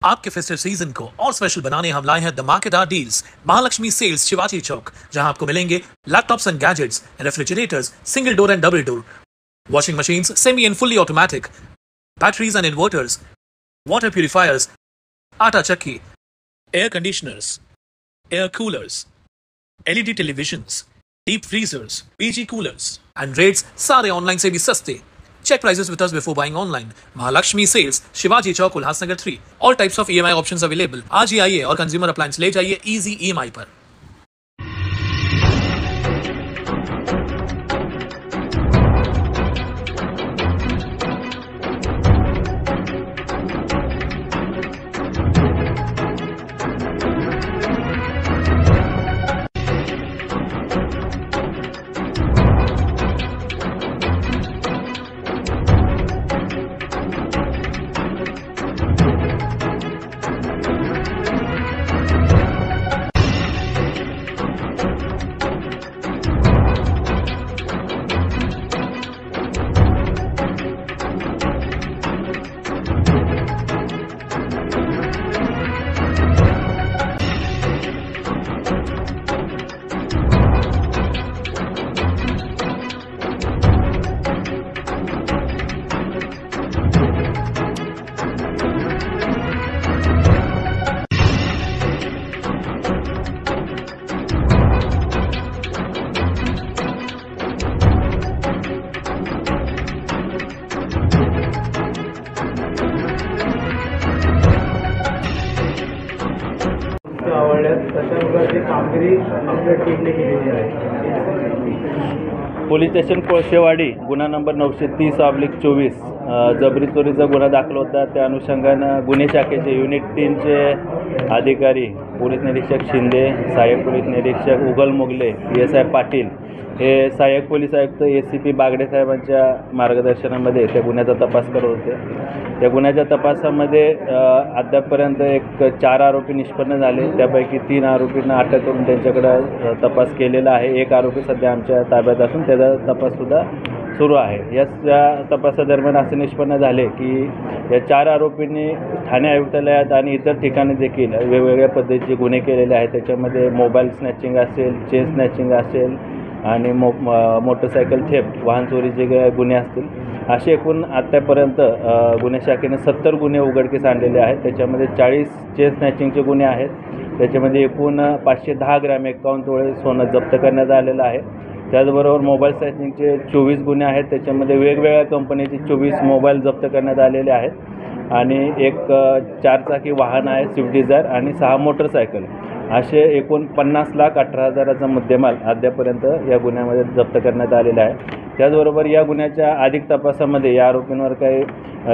आपके festive season को और स्पेशल बनाने हम लाए हैं धमाकेदार डील्स महालक्ष्मी सेल्स शिवाजी चौक, जहां आपको मिलेंगे laptops and gadgets, refrigerators, single door and double door, washing machines semi and fully automatic, batteries and inverters, water purifiers, आटा चक्की, air conditioners, air coolers, LED televisions, deep freezers, PG coolers and rates सारे online से भी सस्ते। Check prices with us before buying online. Mahalakshmi Sales, Shivaji Chowk, Ulhasnagar 3. All types of EMI options available. आज ही आइए और consumer appliance ले जाइए easy EMI पर। Police station Kolsewadi गुन्हा नंबर 930/24 जबरी चोरीचा गुन्हा दाखल होता। त्या अनुषंगानं गुन्हे शाखेचे युनिट 3चे अधिकारी पोलीस निरीक्षक शिंदे, सहाय्यक पोलीस निरीक्षक उगल मोगले, PSI पाटील हे सहाय्यक पोलीस आयुक्त ACP बागडे साहेबांच्या मार्गदर्शनामध्ये त्या गुन्ह्याचा तपास करत होते। त्या गुन्ह्याच्या तपासामध्ये अद्यापपर्यंत 4 आरोपी निष्पन्न झाले। त्यापैकी 3 आरोपींना अटक करून त्यांच्याकडे तपास केलेला आहे। एक आरोपी सध्या आमच्या ताब्यात असून त्याचा तपाससुद्धा सुरू आहे। या तपासादरम्यान असे निष्पन्न झाले की या 4 आरोपींनी ठाणे आयुक्तालयात आणि इतर ठिकाणी देखील वेगवेगळ्या पद्धतीचे गुन्हे केलेले आहेत। त्याच्यामध्ये मोबाईल स्नॅचिंग असेल, चेन स्नॅचिंग असेल आणि मोटरसायकल थेफ्ट, वाहन चोरीचे गुन्हे असतील, असे एकूण आत्तापर्यंत गुन्हे शाखेने 70 गुन्हे उघडकीस आणलेले आहेत। त्याच्यामध्ये 40 चेन स्नॅचिंगचे गुन्हे आहेत। त्याच्यामध्ये एकूण 510 ग्रॅम 51 तोळे सोनं जप्त करण्यात आलेलं आहे। त्याचबरोबर मोबाईल स्नॅचिंगचे 24 गुन्हे आहेत। त्याच्यामध्ये वेगवेगळ्या कंपनीचे 24 मोबाईल जप्त करण्यात आलेले आहेत आणि एक 4 चाकी वाहन आहे स्विफ्ट डिझायर आणि 6 मोटरसायकल, असे एकूण 50,18,000चा मुद्देमाल अद्यापर्यंत या गुन्ह्यामध्ये जप्त करण्यात आलेला आहे। त्याचबरोबर या गुन्ह्याच्या अधिक तपासामध्ये या आरोपींवर काही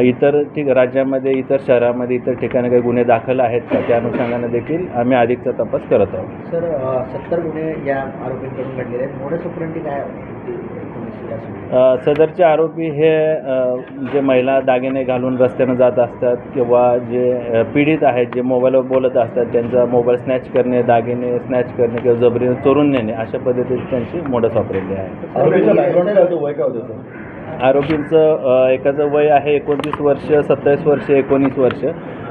इतर राज्यामध्ये, इतर शहरामध्ये, इतर ठिकाणी काही गुन्हे दाखल आहेत का, त्या अनुषंगाने देखील आम्ही अधिकचा तपास करत आहोत। सर, 70 गुन्हे या आरोपींकडून घडलेले आहेत। मोडस ऑपरेंडी काय? सदरचे आरोपी हे जे महिला दागिने घालून रस्त्यानं जात असतात किंवा जे पीडित आहेत, जे मोबाईलवर बोलत असतात, त्यांचा मोबाईल स्नॅच करणे, दागिने स्नॅच करणे किंवा जबरीने चोरून नेणे, अशा पद्धतीची त्यांची मोडस ऑपरेंडी आहे। आरोपींचं एकाचं वय आहे 29 वर्ष, 27 वर्ष, 19 वर्ष।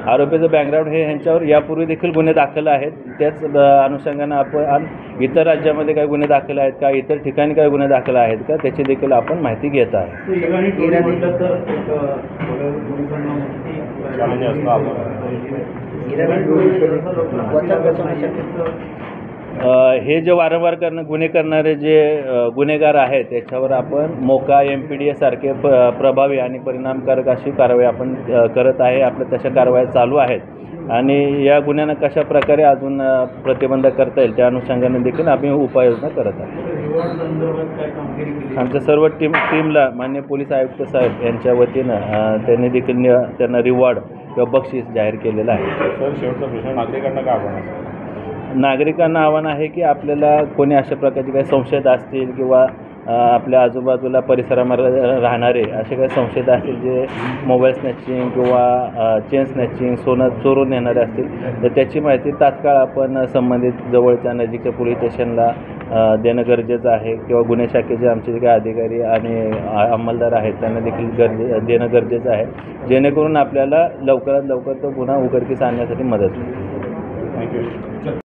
आरोपीचं बॅकग्राऊंड हे ह्यांच्यावर यापूर्वी देखील गुन्हे दाखल आहेत। त्याच अनुषंगानं आपण इतर राज्यामध्ये काही गुन्हे दाखल आहेत का, इतर ठिकाणी काही गुन्हे दाखल आहेत का, त्याची देखील आपण माहिती घेत आहे। हे जे वारंवार गुन्हे करणारे जे गुन्हेगार आहेत त्याच्यावर आपण मोका, MPDA सारखे प्रभावी आणि परिणामकारक अशी कारवाई आपण करत आहे। आपल्या तशा कारवाया चालू आहेत आणि या गुन्ह्यांना कशा प्रकारे अजून प्रतिबंध करता येईल त्या अनुषंगाने देखील आम्ही उपाययोजना करत आहोत। आमच्या सर्व टीमला माननीय पोलीस आयुक्त साहेब यांच्या वतीनं त्यांनी देखील त्यांना रिवॉर्ड किंवा बक्षीस जाहीर केलेलं आहे। सर, शेवटचा प्रश्न, नागरिकांना काय आव्हान असेल? नागरिकांना आव्हान आहे की आपल्याला कोणी अशा प्रकारचे काही संशयित असतील किंवा आपल्या आजूबाजूला परिसरामध्ये राहणारे असे काही संशयित असतील जे मोबाईल स्नॅचिंग किंवा चेन स्नॅचिंग, सोनं चोरून नेणारे असतील, तर त्याची माहिती तात्काळ आपण संबंधित जवळच्या नजीकच्या पोलीस स्टेशनला देणं गरजेचं आहे किंवा गुन्हे शाखेचे आमचे जे काही अधिकारी आणि अंमलदार आहेत त्यांना देखील देणं गरजेचं आहे, जेणेकरून आपल्याला लवकरात लवकर तो गुन्हा उघडकीस आणण्यासाठी मदत होईल. थँक्यू.